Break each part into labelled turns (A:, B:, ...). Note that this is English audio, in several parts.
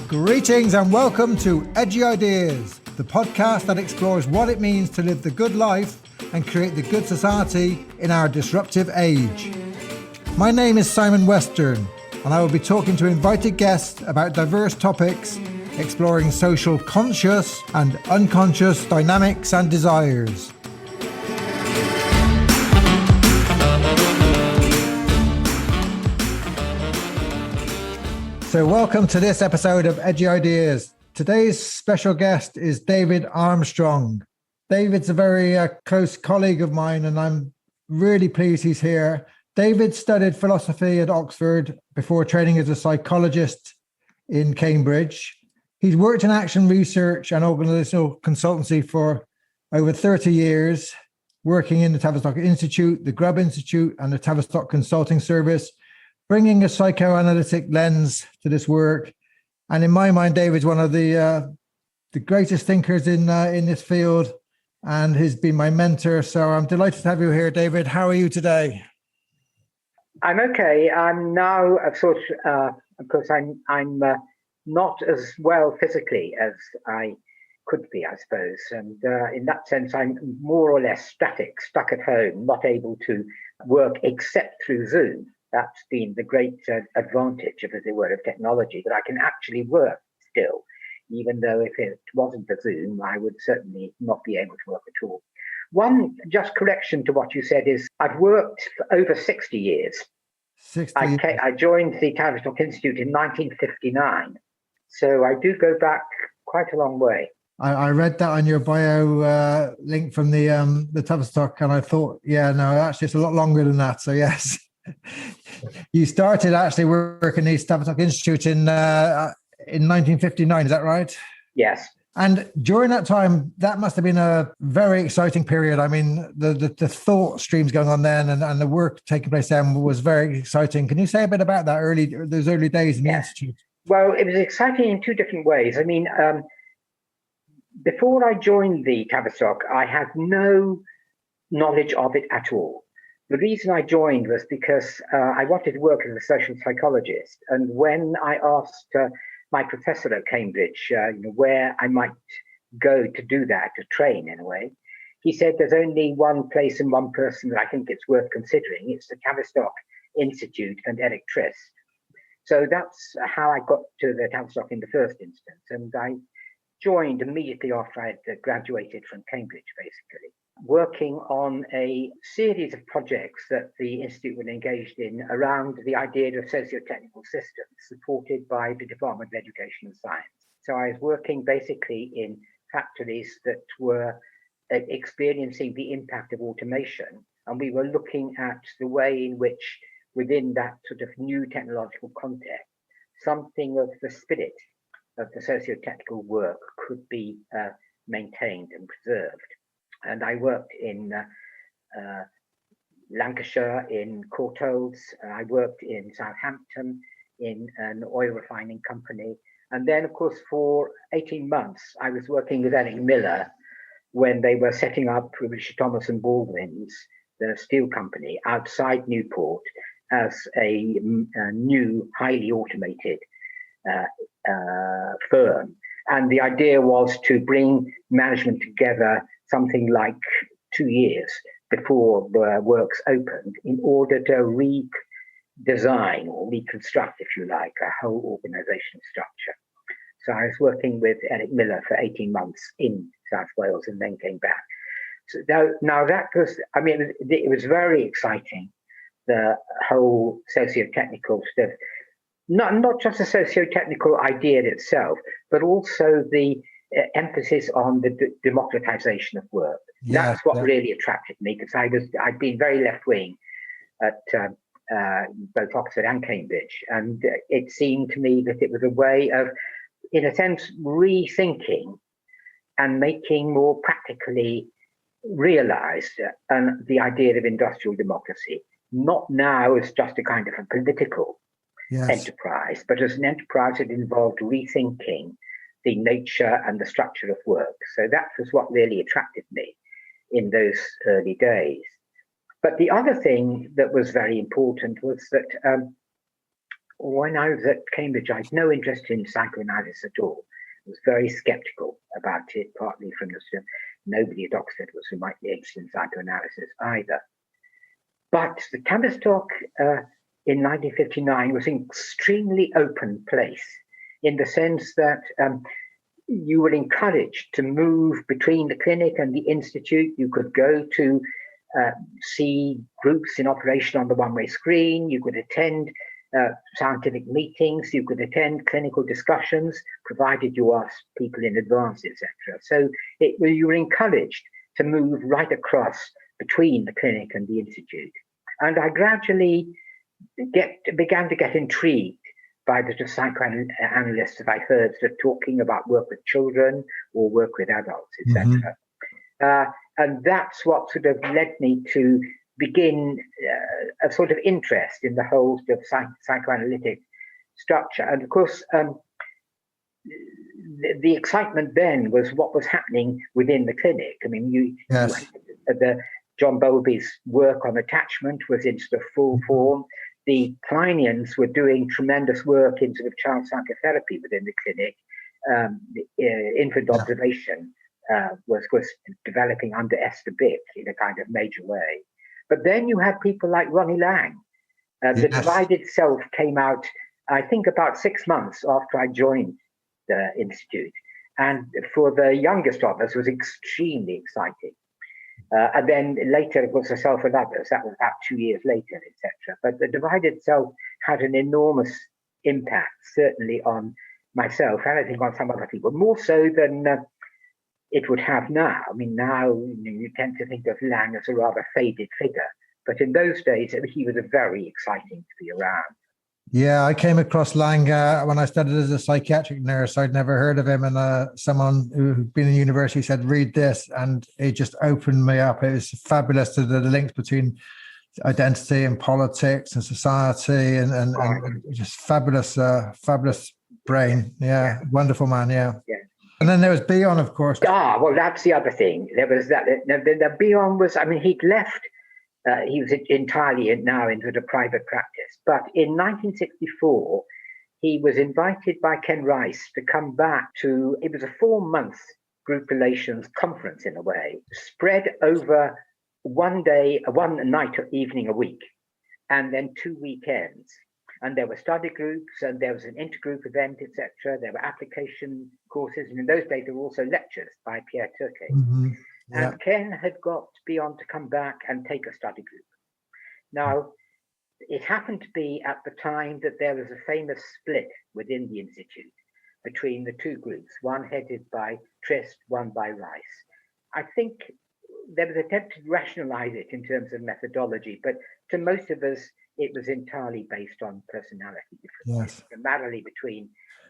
A: Greetings and welcome to Edgy Ideas, the podcast that explores what it means to live the good life and create the good society in our disruptive age. My name is Simon Western, and I will be talking to invited guests about diverse topics, exploring social conscious and unconscious dynamics and desires. So welcome to this episode of Edgy Ideas. Today's special guest is David Armstrong. David's a very close colleague of mine, and I'm really pleased he's here. David studied philosophy at Oxford before training as a psychologist in Cambridge. He's worked in action research and organisational consultancy for over 30 years, working in the Tavistock Institute, the Grubb Institute, and the Tavistock Consulting Service, bringing a psychoanalytic lens to this work. And in my mind, David's one of the greatest thinkers in this field, and he's been my mentor. So I'm delighted to have you here, David. How are you today?
B: I'm okay. I'm now of course, I'm not as well physically as I could be, I suppose. And in that sense, I'm more or less static, stuck at home, not able to work except through Zoom. That's been the great advantage of, as it were, of technology, that I can actually work still, even though if it wasn't for Zoom, I would certainly not be able to work at all. One just correction to what you said is I've worked for over 60 years. I joined the Tavistock Institute in 1959, so I do go back quite a long way.
A: I read that on your bio link from the Tavistock, and I thought, actually it's a lot longer than that. So yes. You started actually working at the Tavistock Institute in 1959, is that right?
B: Yes.
A: And during that time, that must have been a very exciting period. I mean, the thought streams going on then and the work taking place then was very exciting. Can you say a bit about that those early days in the Institute?
B: Well, it was exciting in two different ways. I mean, before I joined the Tavistock, I had no knowledge of it at all. The reason I joined was because I wanted to work as a social psychologist. And when I asked my professor at Cambridge where I might go to do that, to train in a way, he said there's only one place and one person that I think it's worth considering. It's the Tavistock Institute and Eric Trist. So that's how I got to the Tavistock in the first instance. And I joined immediately after I had graduated from Cambridge, basically, working on a series of projects that the Institute was engaged in around the idea of socio-technical systems supported by the Department of Education and Science. So I was working basically in factories that were experiencing the impact of automation, and we were looking at the way in which, within that sort of new technological context, something of the spirit of the socio-technical work could be maintained and preserved. And I worked in Lancashire, in Courtaulds. I worked in Southampton in an oil refining company. And then, of course, for 18 months, I was working with Eric Miller when they were setting up Richard Thomas and Baldwin's, the steel company, outside Newport as a new, highly automated firm. And the idea was to bring management together something like 2 years before the works opened in order to redesign or reconstruct, if you like, a whole organizational structure. So I was working with Eric Miller for 18 months in South Wales and then came back. So now that was, I mean, it was very exciting, the whole socio-technical stuff. Not just the socio-technical idea itself, but also the emphasis on the democratisation of work. That's what really attracted me, because I'd been very left-wing at both Oxford and Cambridge, and it seemed to me that it was a way of, in a sense, rethinking and making more practically realised the idea of industrial democracy, not now as just a kind of a political enterprise, but as an enterprise that involved rethinking the nature and the structure of work. So that was what really attracted me in those early days. But the other thing that was very important was that when I was at Cambridge, I had no interest in psychoanalysis at all. I was very skeptical about it, partly from the sort of nobody at Oxford was remotely interested in psychoanalysis either. But the Tavistock in 1959 was an extremely open place in the sense that you were encouraged to move between the clinic and the institute. You could go to see groups in operation on the one-way screen. You could attend scientific meetings. You could attend clinical discussions, provided you asked people in advance, etc. So you were encouraged to move right across between the clinic and the institute. And I gradually began to get intrigued by the psychoanalysts that I heard sort of talking about work with children or work with adults, etc. And that's what sort of led me to begin a sort of interest in the whole sort of psychoanalytic structure. And of course, the excitement then was what was happening within the clinic. I mean, you had John Bowlby's work on attachment was in sort of full form. The Kleinians were doing tremendous work in sort of child psychotherapy within the clinic. Infant observation was developing under Esther Bick in a kind of major way. But then you had people like Ronnie Laing. The Divided Self came out, I think, about 6 months after I joined the Institute. And for the youngest of us, was extremely exciting. And then later, it was The Self and Others. That was about 2 years later, etc. But The Divided Self had an enormous impact, certainly on myself, and I think on some other people, more so than it would have now. I mean, now you tend to think of Laing as a rather faded figure, but in those days, he was very exciting to be around.
A: Yeah, I came across Laing when I studied as a psychiatric nurse. I'd never heard of him, and someone who'd been in university said, "Read this," and it just opened me up. It was fabulous to the links between identity and politics and society, and just fabulous, fabulous brain. Yeah, wonderful man. Yeah. And then there was Bion, of course.
B: Well, that's the other thing. There was that. The Bion was. I mean, he'd left. He was entirely now into the private practice. But in 1964, he was invited by Ken Rice to come back to, it was a 4-month group relations conference in a way, spread over one night or evening a week, and then 2 weekends. And there were study groups, and there was an intergroup event, etc. There were application courses, and in those days there were also lectures by Pierre Turquet. And Ken had got Bion to come back and take a study group. Now, it happened to be at the time that there was a famous split within the Institute between the two groups, one headed by Trist, one by Rice. I think there was an attempt to rationalize it in terms of methodology, but to most of us, it was entirely based on personality differences, primarily between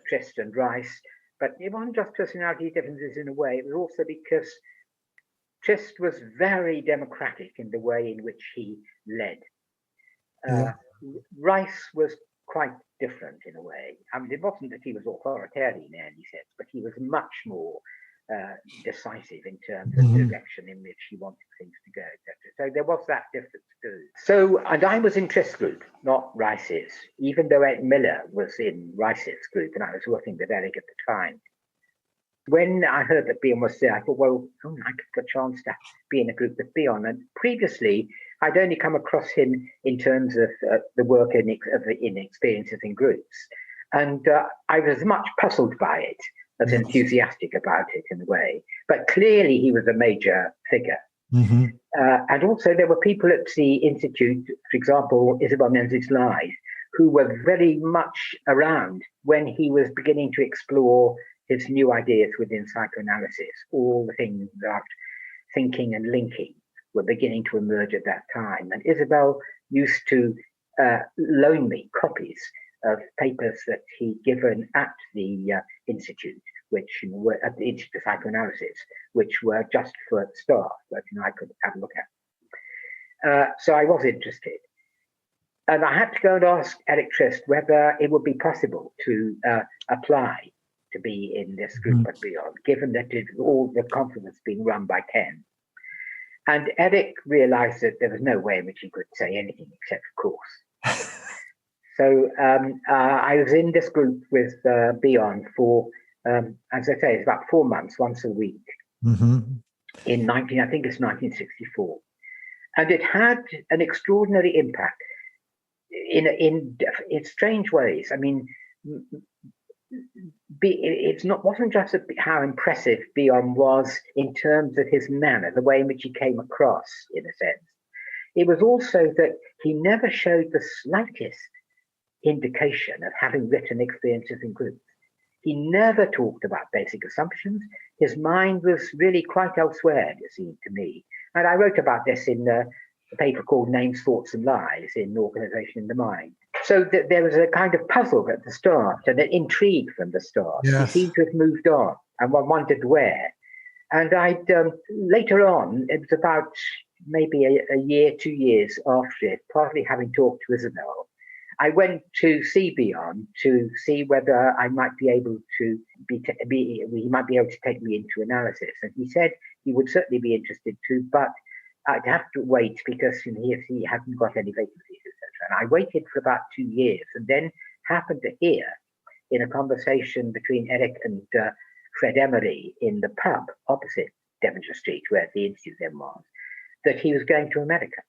B: Trist and Rice. But it wasn't just personality differences in a way, it was also because Trist was very democratic in the way in which he led. Rice was quite different in a way. I mean, it wasn't that he was authoritarian in any sense, but he was much more decisive in terms of the direction in which he wanted things to go, etc. So there was that difference too. So, and I was in Trist's group, not Rice's, even though Ed Miller was in Rice's group and I was working with Eric at the time. When I heard that Bion was there, I thought, well, I could get a chance to be in a group with Bion. And previously, I'd only come across him in terms of the work in experiences in groups. And I was much puzzled by it, as enthusiastic about it in a way. But clearly, he was a major figure. And also, there were people at the Institute, for example, Isabel Menzies-Lythe, who were very much around when he was beginning to explore his new ideas within psychoanalysis. All the things about thinking and linking were beginning to emerge at that time. And Isabel used to loan me copies of papers that he'd given at the Institute, which were at the Institute of Psychoanalysis, which were just for staff that I could have a look at. So I was interested. And I had to go and ask Eric Trist whether it would be possible to apply to be in this group and beyond, given that all the conference being run by Ken. And Eric realized that there was no way in which he could say anything except of course. So I was in this group with Bion for, as I say, it's about 4 months, once a week, in I think it's 1964. And it had an extraordinary impact in strange ways. I mean, wasn't just how impressive Bion was in terms of his manner, the way in which he came across, in a sense. It was also that he never showed the slightest indication of having written experiences in groups. He never talked about basic assumptions. His mind was really quite elsewhere, it seemed to me. And I wrote about this in a paper called Names, Thoughts and Lies in Organisation in the Mind. So there was a kind of puzzle at the start and an intrigue from the start.
A: Yes.
B: He seemed to have moved on and one wondered where. And later on, it was about maybe a year, 2 years after it, partly having talked to Isabel, I went to see Bion to see whether I might be able to he might be able to take me into analysis. And he said he would certainly be interested too, but I'd have to wait because he hadn't got any vacancies, etc. And I waited for about 2 years and then happened to hear in a conversation between Eric and Fred Emery in the pub opposite Devonshire Street, where the Institute then was, that he was going to America.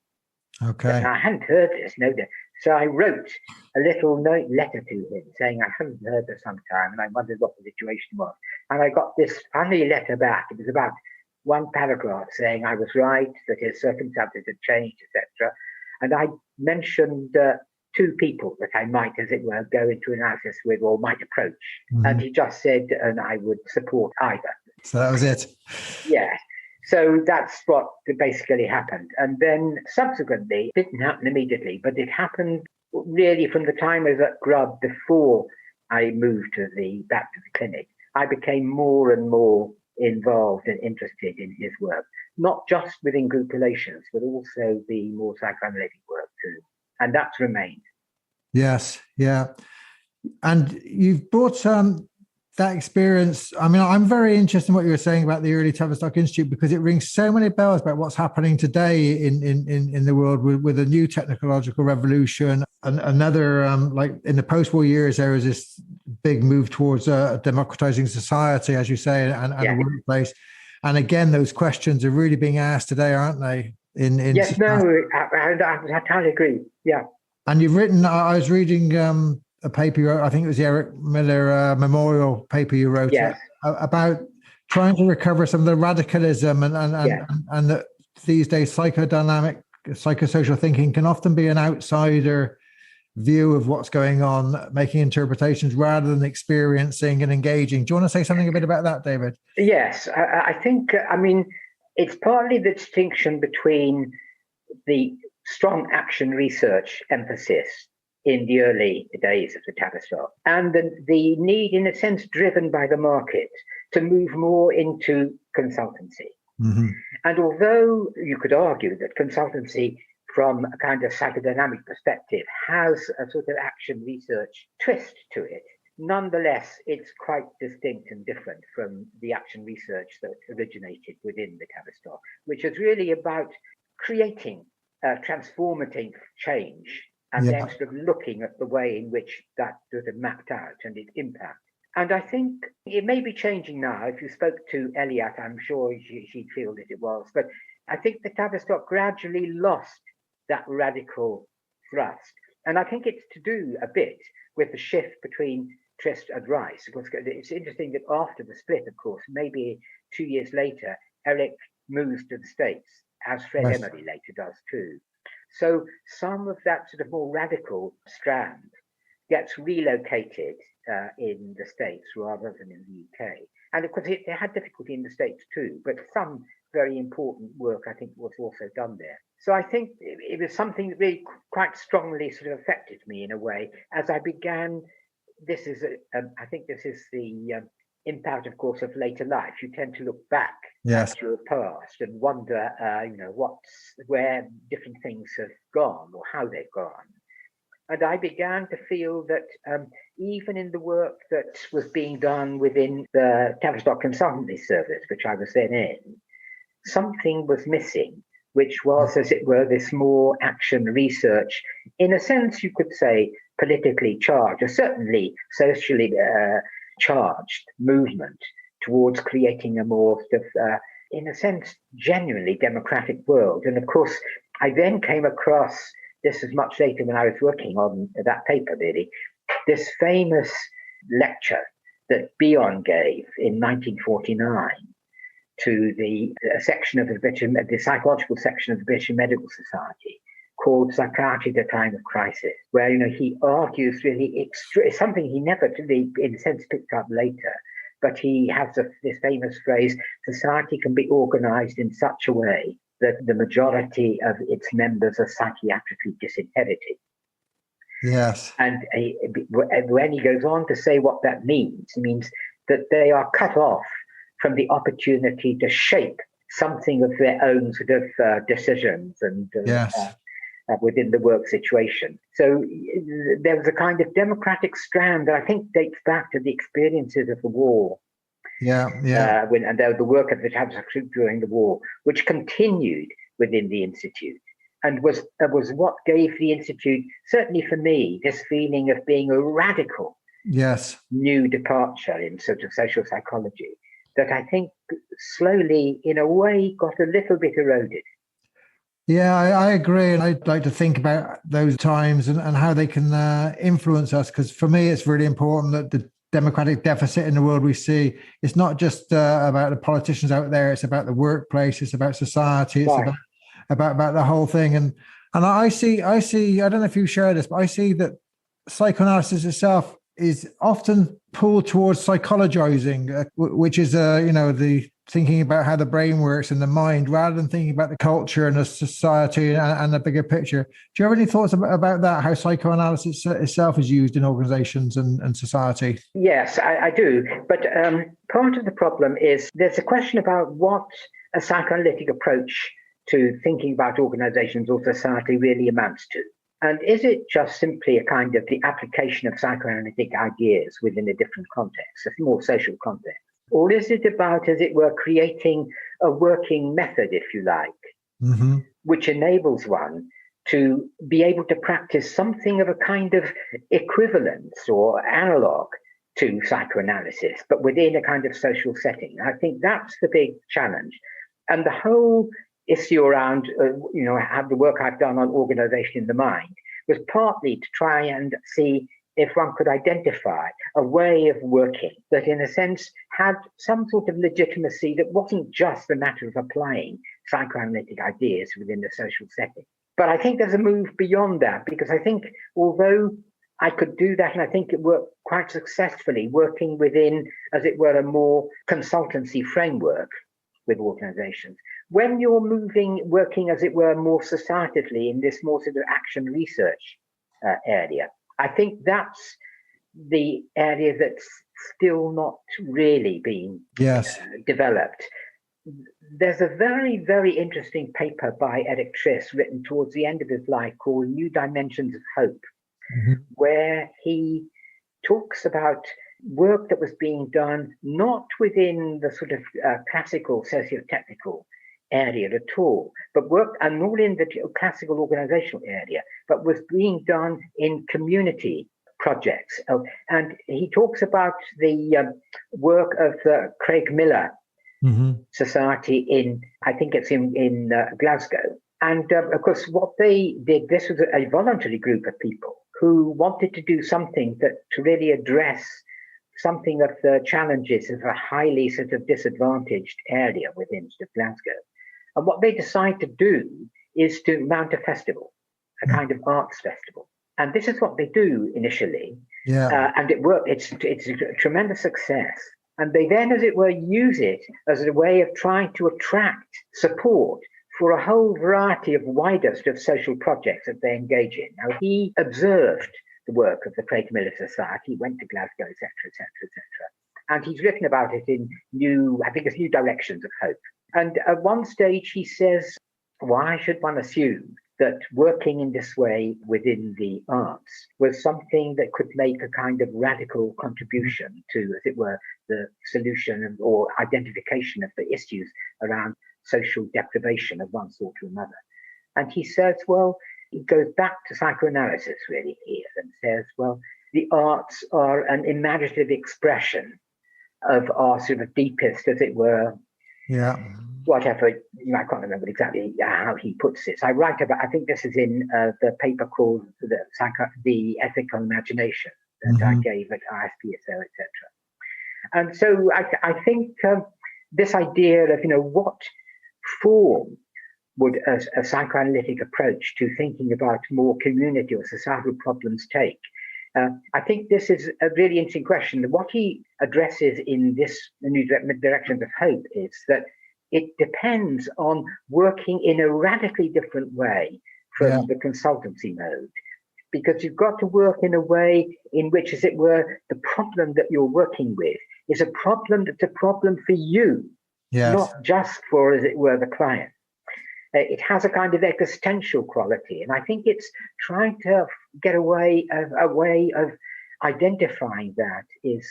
A: Okay.
B: And I hadn't heard this, so I wrote a little letter to him saying I hadn't heard for some time and I wondered what the situation was. And I got this funny letter back. It was about one paragraph saying I was right, that his circumstances had changed, etc. And I mentioned 2 people that I might, as it were, go into analysis with or might approach. And he just said, and I would support either.
A: So that was it.
B: Yeah. So that's what basically happened. And then subsequently, it didn't happen immediately, but it happened really from the time I was at Grub before I moved back to the clinic. I became more and more involved and interested in his work, not just within group relations, but also the more psychoanalytic work too. And that's remained.
A: Yes, yeah. And you've brought that experience. I mean, I'm very interested in what you were saying about the early Tavistock Institute because it rings so many bells about what's happening today in the world with a new technological revolution. And another, like in the post-war years, there was this big move towards democratizing society, as you say, and a workplace. And again, those questions are really being asked today, aren't they?
B: Yes, society. I totally agree. Yeah.
A: And you've written, I was reading a paper you wrote, I think it was the Eric Miller memorial paper you wrote about trying to recover some of the radicalism and that these days psychodynamic, psychosocial thinking can often be an outsider view of what's going on, making interpretations rather than experiencing and engaging. Do you want to say something a bit about that, David?
B: Yes, I think, it's partly the distinction between the strong action research emphasis in the early days of the Tavistock and the need, in a sense, driven by the market to move more into consultancy. And although you could argue that consultancy from a kind of psychodynamic perspective has a sort of action research twist to it, nonetheless, it's quite distinct and different from the action research that originated within the Tavistock, which is really about creating transformative change and then sort of looking at the way in which that sort of mapped out and its impact. And I think it may be changing now. If you spoke to Eliot, I'm sure she'd feel that it was. But I think the Tavistock gradually lost that radical thrust. And I think it's to do a bit with the shift between Trist and Rice. Of course, it's interesting that after the split, of course, maybe 2 years later, Eric moves to the States, as Fred Emery later does too. So some of that sort of more radical strand gets relocated in the States rather than in the UK. And of course, they had difficulty in the States too, but some very important work, I think, was also done there. So I think it was something that really quite strongly sort of affected me in a way as I began. I think this is the impact, of course, of later life. You tend to look back at your past and wonder, where different things have gone or how they've gone. And I began to feel that even in the work that was being done within the Tavistock Consultancy Service, which I was then in, something was missing, which was, as it were, this more action research. In a sense, you could say, politically charged, or certainly socially charged movement towards creating a more sort of, in a sense, genuinely democratic world. And of course, I then came across, this is much later when I was working on that paper really, this famous lecture that Bion gave in 1949 to the section of the psychological section of the British Medical Society, called Psychiatry at a Time of Crisis, where he argues really something he never really, in a sense, picked up later. But he has this famous phrase: society can be organised in such a way that the majority of its members are psychiatrically disinherited.
A: Yes.
B: And when he goes on to say what that means, it means that they are cut off from the opportunity to shape something of their own sort of decisions and
A: yes.
B: Within the work situation. So there was a kind of democratic strand that I think dates back to the experiences of the war.
A: Yeah.
B: And the work of the Tavistock Institute during the war, which continued within the Institute, and was what gave the Institute, certainly for me, this feeling of being a radical new departure in sort of social psychology that I think slowly, in a way, got a little bit eroded.
A: Yeah, I agree. And I'd like to think about those times and how they can influence us. Because for me, it's really important that the democratic deficit in the world we see, it's not just about the politicians out there. It's about the workplace. It's about society. It's about the whole thing. And I see, I don't know if you share this, but I see that psychoanalysis itself is often pulled towards psychologizing, which is, the thinking about how the brain works and the mind, rather than thinking about the culture and the society and the bigger picture. Do you have any thoughts about that, how psychoanalysis itself is used in organizations and society?
B: Yes, I do. But part of the problem is there's a question about what a psychoanalytic approach to thinking about organizations or society really amounts to. And is it just simply a kind of the application of psychoanalytic ideas within a different context, a more social context? Or is it about, as it were, creating a working method, if you like, which enables one to be able to practice something of a kind of equivalence or analog to psychoanalysis, but within a kind of social setting? I think that's the big challenge. And the whole issue around, the work I've done on organization in the mind was partly to try and see if one could identify a way of working that, in a sense, had some sort of legitimacy that wasn't just a matter of applying psychoanalytic ideas within the social setting. But I think there's a move beyond that, because I think although I could do that, and I think it worked quite successfully, working within, as it were, a more consultancy framework with organizations, when you're working, as it were, more societally in this more sort of action research area, I think that's the area that's still not really been developed. There's a very, very interesting paper by Eric Trist written towards the end of his life called New Dimensions of Hope, where he talks about work that was being done not within the sort of classical socio-technical area at all, but work, and not in the classical organizational area, but was being done in community projects. And he talks about the work of the Craig Miller Society in, I think it's in Glasgow. And of course, what they did, this was a voluntary group of people who wanted to do something to really address something of the challenges of a highly sort of disadvantaged area within sort of Glasgow. And what they decide to do is to mount a festival, a kind of arts festival. And this is what they do initially. And it worked. It's a tremendous success. And they then, as it were, use it as a way of trying to attract support for a whole variety of wider sort of social projects that they engage in. Now, he observed the work of the Craig Miller Society, went to Glasgow, etc., etc., etc. And he's written about it in New Directions of Hope. And at one stage he says, why should one assume that working in this way within the arts was something that could make a kind of radical contribution to, as it were, the solution or identification of the issues around social deprivation of one sort or another? And he says, well, He goes back to psychoanalysis really here and says, well, the arts are an imaginative expression of our sort of deepest, as it were, whatever, I can't remember exactly how he puts it. So I write about, I think this is in the paper called The Ethical Imagination that I gave at ISPSO, etc. And so I think this idea of, what form would a psychoanalytic approach to thinking about more community or societal problems take? I think this is a really interesting question. What he addresses in this New Directions of Hope is that it depends on working in a radically different way from the consultancy mode, because you've got to work in a way in which, as it were, the problem that you're working with is a problem that's a problem for you, not just for, as it were, the client. It has a kind of existential quality, and I think it's trying to get a way of identifying that is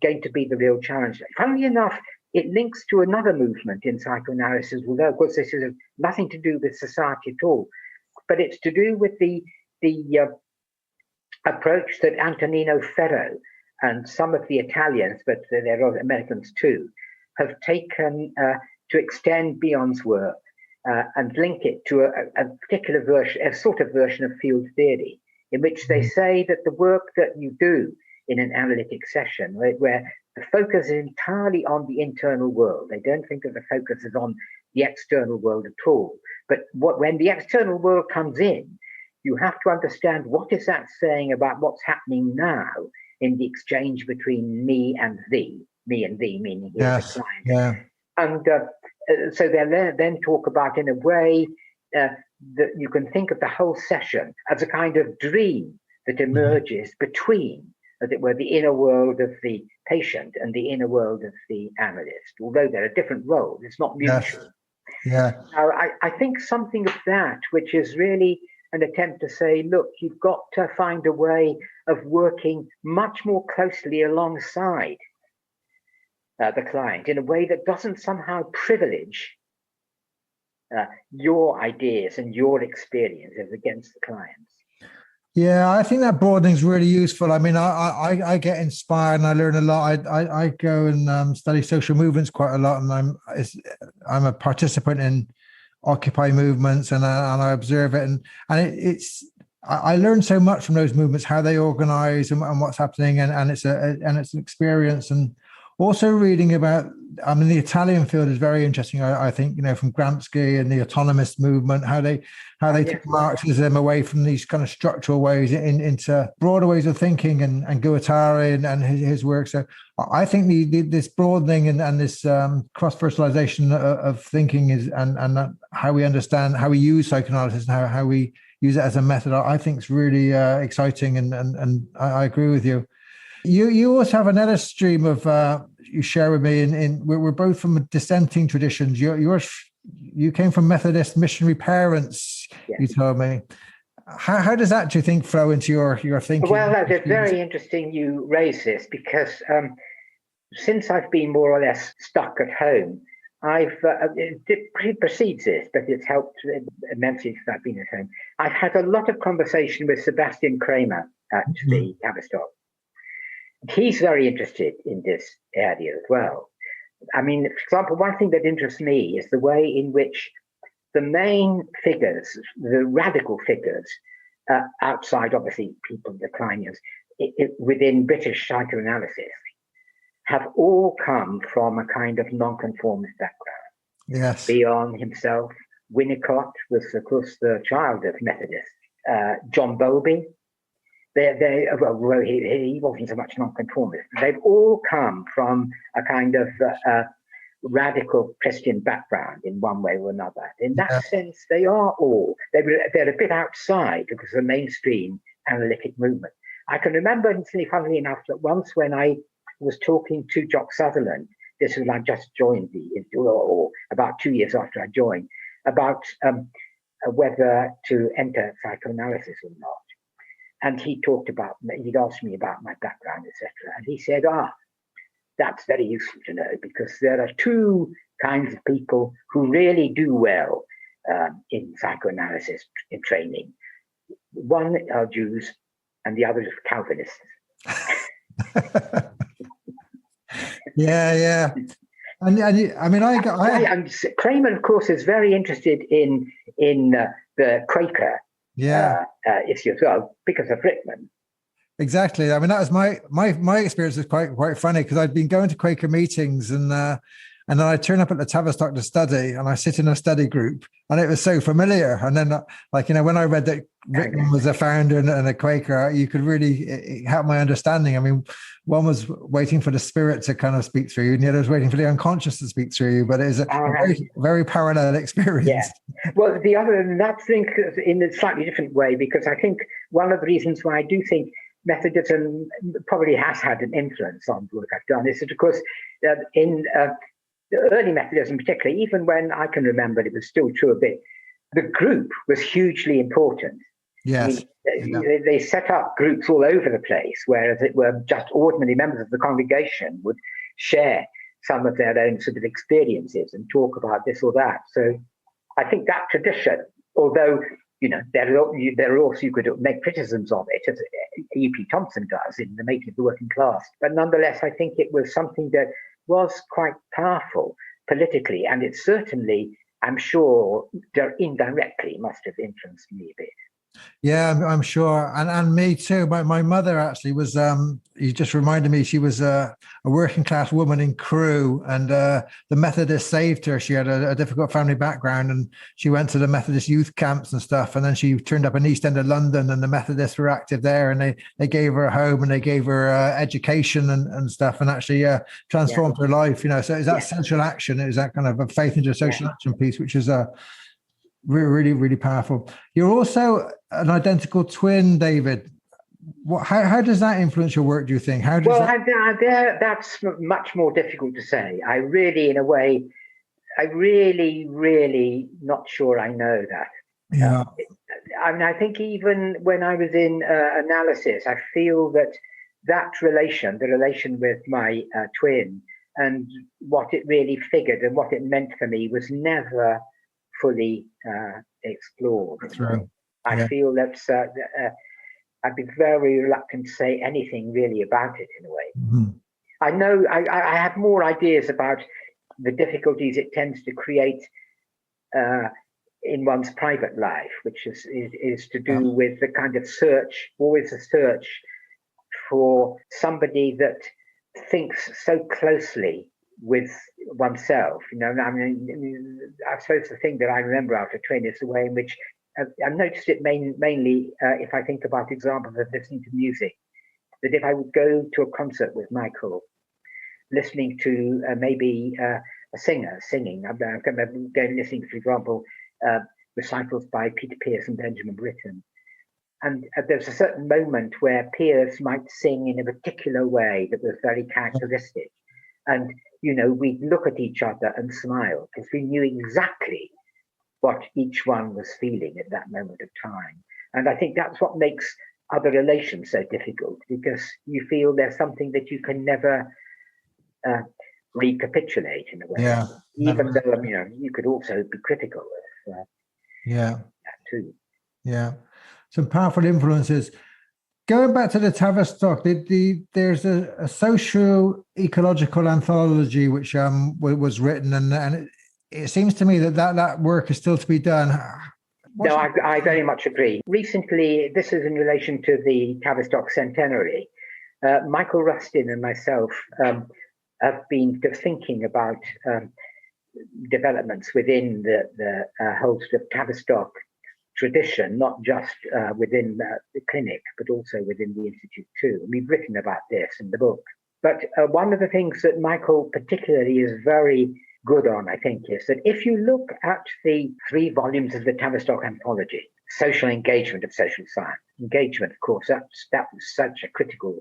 B: going to be the real challenge. Funnily enough, it links to another movement in psychoanalysis, although of course this is nothing to do with society at all, but it's to do with the approach that Antonino Ferro and some of the Italians, but there are Americans too, have taken to extend Bion's work and link it to a particular version, a sort of version of field theory, in which they say that the work that you do in an analytic session, where the focus is entirely on the internal world, they don't think that the focus is on the external world at all. But when the external world comes in, you have to understand what is that saying about what's happening now in the exchange between me and thee, meaning the client. And so they then talk about, in a way, that you can think of the whole session as a kind of dream that emerges between, as it were, the inner world of the patient and the inner world of the analyst. Although there are different roles, it's not mutual. Now, I think something of that, which is really an attempt to say, look, you've got to find a way of working much more closely alongside the client in a way that doesn't somehow privilege your ideas and your experiences against the clients.
A: Yeah, I think that broadening is really useful. I mean, I get inspired and I learn a lot. I go and study social movements quite a lot, and I'm a participant in Occupy movements, and I observe it, and I learn so much from those movements, how they organize and what's happening, and it's an experience. And also reading about, I mean, the Italian field is very interesting. I think, from Gramsci and the autonomist movement, how they took Marxism away from these kind of structural ways into broader ways of thinking, and Guattari and his work. So I think this broadening and this cross-fertilization of thinking is and how we understand, how we use psychoanalysis and how we use it as a method, I think is really exciting, and I agree with you. You also have another stream of you share with me, we're both from dissenting traditions. You came from Methodist missionary parents. Yes. You told me. How does that, do you think, flow into your thinking?
B: Well, it's very interesting you raise this, because since I've been more or less stuck at home, it precedes this, but it's helped immensely since I've been at home. I've had a lot of conversation with Sebastian Kramer at the Tavistock. He's very interested in this area as well. I mean, for example, one thing that interests me is the way in which the main figures, the radical figures, outside, obviously, people, the Kleinians, within British psychoanalysis, have all come from a kind of nonconformist background.
A: Yes.
B: Bion himself, Winnicott was, of course, the child of Methodists. John Bowlby. Well, he wasn't so much nonconformist. They've all come from a kind of radical Christian background in one way or another. In that sense, they're a bit outside because of the mainstream analytic movement. I can remember, funnily enough, that once when I was talking to Jock Sutherland, this was, I just joined or about 2 years after I joined, about whether to enter psychoanalysis or not. And he'd asked me about my background, etc. And he said, that's very useful to know, because there are two kinds of people who really do well in psychoanalysis in training. One are Jews and the other is Calvinists.
A: Yeah. And I mean,
B: and Kramer, of course, is very interested in the Quaker issue as well because of Rickman.
A: Exactly. I mean, that was my experience is quite funny because I'd been going to Quaker meetings and then I turn up at the Tavistock to study and I sit in a study group and it was so familiar. And then when I read that Rickman was a founder and a Quaker, you could really help my understanding. I mean, one was waiting for the spirit to kind of speak through you and the other was waiting for the unconscious to speak through you, but it is a very, very parallel experience.
B: Yeah. Well, the other than that, think in a slightly different way, because I think one of the reasons why I do think Methodism probably has had an influence on the work I've done is that, of course, in the early Methodism particularly, even when I can remember it was still true a bit, the group was hugely important.
A: Yes.
B: They set up groups all over the place, whereas it were just ordinary members of the congregation would share some of their own sort of experiences and talk about this or that. So I think that tradition, although there are also, you could make criticisms of it, as E.P. Thompson does in The Making of the Working Class. But nonetheless, I think it was something that was quite powerful politically, and it certainly, I'm sure, indirectly must have influenced me a bit.
A: Yeah, I'm sure. And me too. My mother actually was, you just reminded me, she was a working class woman in Crewe, and the Methodists saved her. She had a difficult family background and she went to the Methodist youth camps and stuff. And then she turned up in East End of London and the Methodists were active there and they gave her a home and they gave her education and stuff and actually transformed her life. So is that social action? Is that kind of a faith into a social action piece, which is really, really powerful. You're also an identical twin, David. How does that influence your work, do you think?
B: That's much more difficult to say. I really not sure I know that.
A: Yeah.
B: I think even when I was in analysis, I feel that relation, the relation with my twin and what it really figured and what it meant for me was never fully explored.
A: That's right.
B: I feel that I'd be very reluctant to say anything really about it in a way.
A: Mm-hmm.
B: I know I have more ideas about the difficulties it tends to create in one's private life, which is to do with the kind of search, always a search for somebody that thinks so closely with oneself. I suppose the thing that I remember after training is the way in which I noticed it mainly if I think about examples of listening to music, that if I would go to a concert with Michael, listening to maybe a singer singing, I'm going listening, for example, recitals by Peter Pearce and Benjamin Britten. And there's a certain moment where Pearce might sing in a particular way that was very characteristic. And, we'd look at each other and smile because we knew exactly what each one was feeling at that moment of time. And I think that's what makes other relations so difficult, because you feel there's something that you can never recapitulate in a way.
A: Yeah.
B: Even though, you could also be critical of that too.
A: Yeah. Some powerful influences. Going back to the Tavistock, there's a socio-ecological anthology which was written, and it seems to me that work is still to be done.
B: No, I very much agree. Recently, this is in relation to the Tavistock centenary. Michael Rustin and myself have been thinking about developments within the whole sort of Tavistock tradition, not just within the clinic, but also within the Institute too. And we've written about this in the book. But one of the things that Michael particularly is very good on, I think, is that if you look at the 3 volumes of the Tavistock anthology, social engagement of social science, engagement, of course, that was such a critical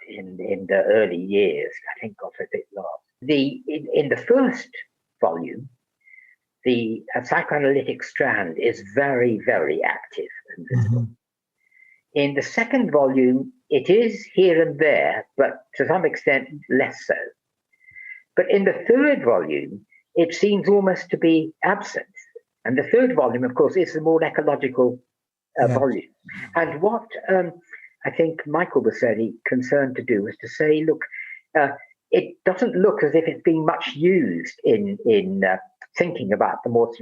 B: in the early years. I think got a bit lost. In the first volume, the psychoanalytic strand is very, very active and visible. Mm-hmm. In the second volume, it is here and there, but to some extent less so. But in the third volume, it seems almost to be absent. And the third volume, of course, is the more ecological volume. And what I think Michael was very concerned to do was to say, look, it doesn't look as if it's being much used in thinking about the more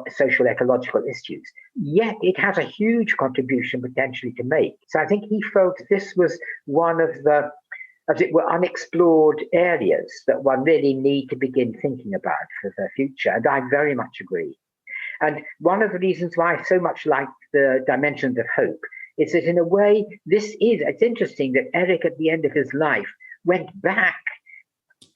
B: social ecological issues, yet it has a huge contribution potentially to make. So I think he felt this was one of the, as it were, unexplored areas that one really need to begin thinking about for the future. And I very much agree. And one of the reasons why I so much like the dimensions of hope is that in a way, it's interesting that Eric at the end of his life went back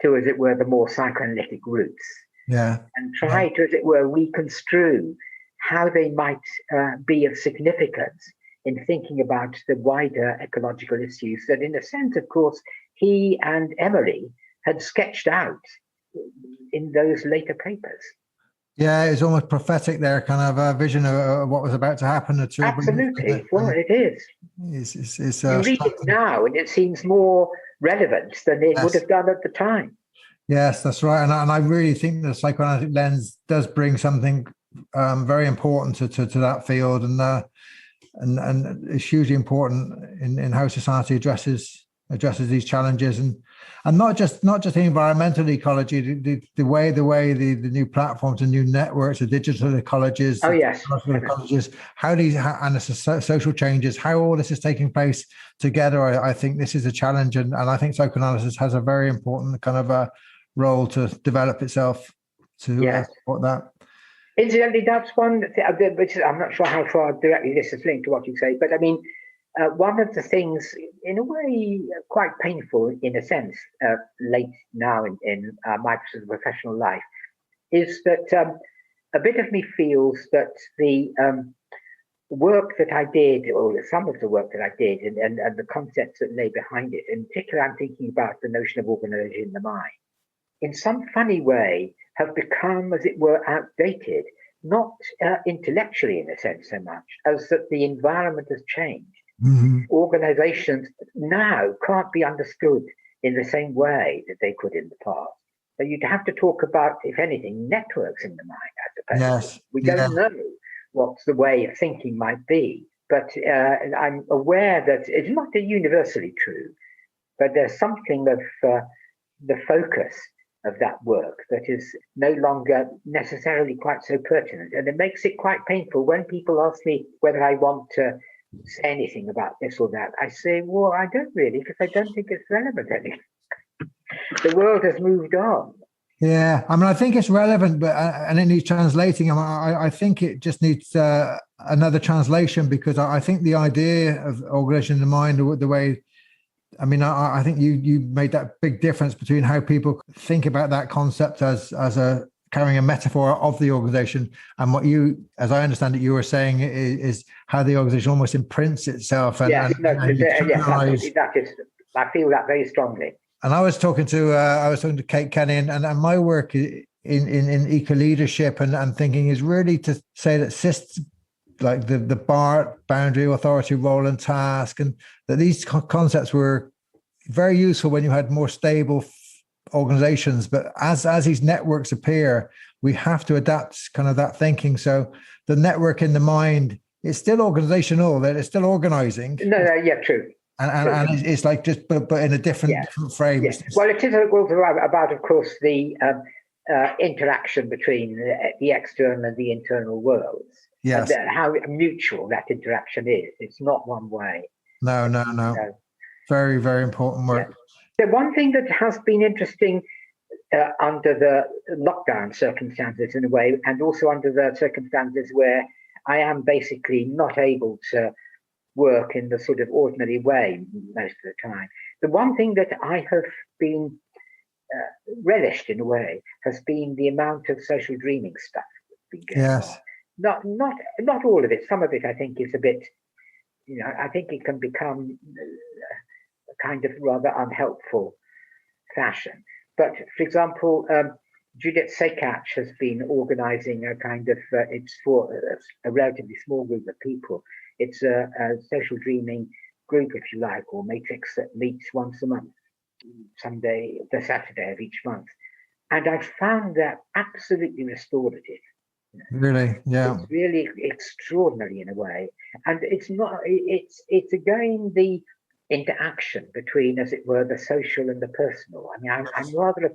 B: to, as it were, the more psychoanalytic roots. And try to, as it were, reconstrue how they might be of significance in thinking about the wider ecological issues that, in a sense, of course, he and Emily had sketched out in those later papers.
A: Yeah, it's almost prophetic there, kind of a vision of what was about to happen.
B: Absolutely, well, it is. You read it now and it seems more relevant than it would have done at the time.
A: Yes, that's right. And I really think the psychoanalytic lens does bring something very important to that field, and it's hugely important in how society addresses these challenges, and not just the environmental ecology, the way the new platforms and new networks, the digital ecologies, ecologies, and the social changes, how all this is taking place together. I think this is a challenge, and I think psychoanalysis has a very important kind of a role to develop itself to support that.
B: Incidentally, that's one which I'm not sure how far directly this is linked to what you say, but I mean, one of the things, in a way, quite painful in a sense, late now in my professional life, is that a bit of me feels that the work that I did, or some of the work that I did, and the concepts that lay behind it, in particular, I'm thinking about the notion of organisation in the mind, in some funny way, have become, as it were, outdated, not intellectually in a sense so much, as that the environment has changed. Organizations now can't be understood in the same way that they could in the past. So you'd have to talk about, if anything, networks in the mind, I suppose. We don't know what the way of thinking might be, but I'm aware that it's not universally true, but there's something of the focus of that work that is no longer necessarily quite so pertinent. And it makes it quite painful when people ask me whether I want to say anything about this or that. I say, well, I don't really, because I don't think it's relevant anymore. The world has moved on.
A: Yeah, I mean, I think it's relevant, but and it needs translating. I think it just needs another translation, because I think the idea of organisation in the mind, the way, I mean, I think you made that big difference between how people think about that concept as a carrying a metaphor of the organization, and what you, as I understand it, you were saying is how the organization almost imprints itself. And,
B: yes, that is. I feel that very strongly.
A: And I was talking to Kate Kenny, and my work in eco leadership and thinking is really to say that systems like the BART, boundary, authority, role, and task, and that these concepts were very useful when you had more stable organizations. But as these networks appear, we have to adapt kind of that thinking. So the network in the mind is still organizational, that it's still organizing.
B: True.
A: And it's like just, but in a different frame.
B: Yes. Well, it is about, of course, the interaction between the external and the internal worlds.
A: Yes.
B: And how mutual that interaction is. It's not one way.
A: No. Very, very important work.
B: Yeah. The one thing that has been interesting under the lockdown circumstances in a way, and also under the circumstances where I am basically not able to work in the sort of ordinary way most of the time. The one thing that I have been relished in a way has been the amount of social dreaming stuff that's been going on. Not all of it. Some of it I think is a bit, I think it can become a kind of rather unhelpful fashion. But for example, Judith Sekach has been organizing a kind of, it's for a relatively small group of people. It's a social dreaming group, if you like, or matrix that meets once a month, the Saturday of each month. And I found that absolutely restorative.
A: Really, yeah.
B: It's really extraordinary in a way. And it's not, it's again the interaction between, as it were, the social and the personal. I mean, I'm rather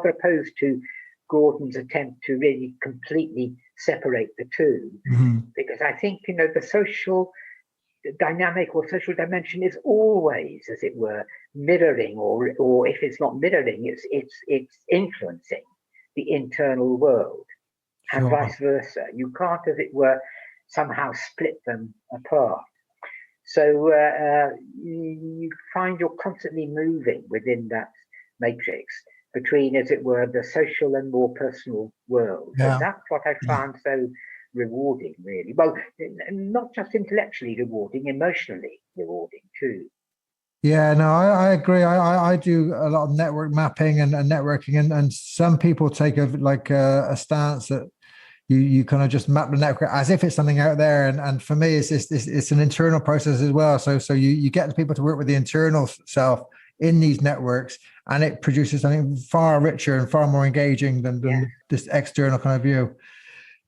B: opposed to Gordon's attempt to really completely separate the two, because I think, the social dynamic or social dimension is always, as it were, mirroring, or if it's not mirroring, it's influencing the internal world, and vice versa. You can't, as it were, somehow split them apart. So you find you're constantly moving within that matrix between, as it were, the social and more personal world. So that's what I found so rewarding, really. Well, not just intellectually rewarding, emotionally rewarding too.
A: Yeah, no, I agree. I do a lot of network mapping and networking, and some people take a stance that you kind of just map the network as if it's something out there, and for me, it's an internal process as well. So you get the people to work with the internal self in these networks, and it produces something far richer and far more engaging than this external kind of view.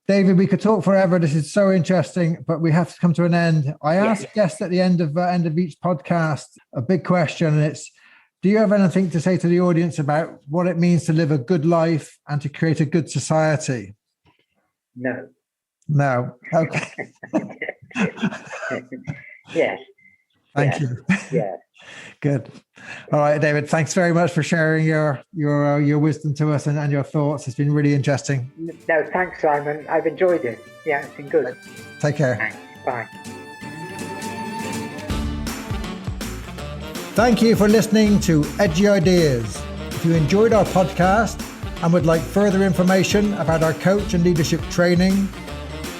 A: David, we could talk forever. This is so interesting, but we have to come to an end. I ask guests at the end of each podcast a big question, and it's: do you have anything to say to the audience about what it means to live a good life and to create a good society?
B: No.
A: No. Okay.
B: Yes.
A: Thank you.
B: Yeah.
A: Good. All right, David. Thanks very much for sharing your wisdom to us and your thoughts. It's been really interesting.
B: No, thanks, Simon. I've enjoyed it. Yeah, it's been good.
A: Take care.
B: Thanks. Bye.
A: Thank you for listening to Edgy Ideas. If you enjoyed our podcast and would like further information about our coach and leadership training,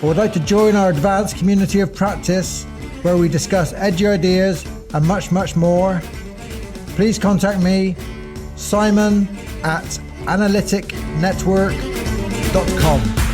A: or would like to join our advanced community of practice where we discuss edgy ideas and much, much more, please contact me, Simon at analyticnetwork.com.